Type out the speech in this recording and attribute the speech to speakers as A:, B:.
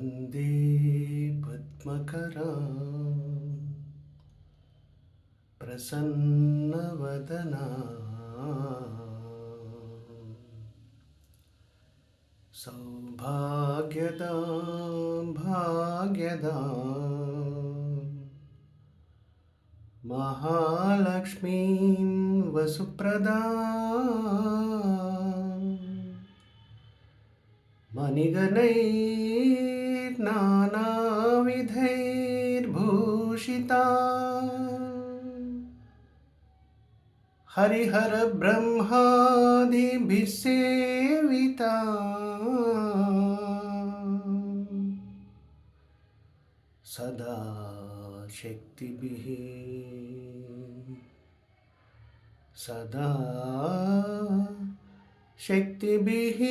A: वन्दे पद्मकरा प्रसन्नवदना सौभाग्यदां भाग्यदां महालक्ष्मीं वसुप्रदां मणिगणैर्नानाविधैर्भूषिता हरिहरब्रह्मादिभिः सेविता सदा शक्तिभिः सदा शक्तिभिः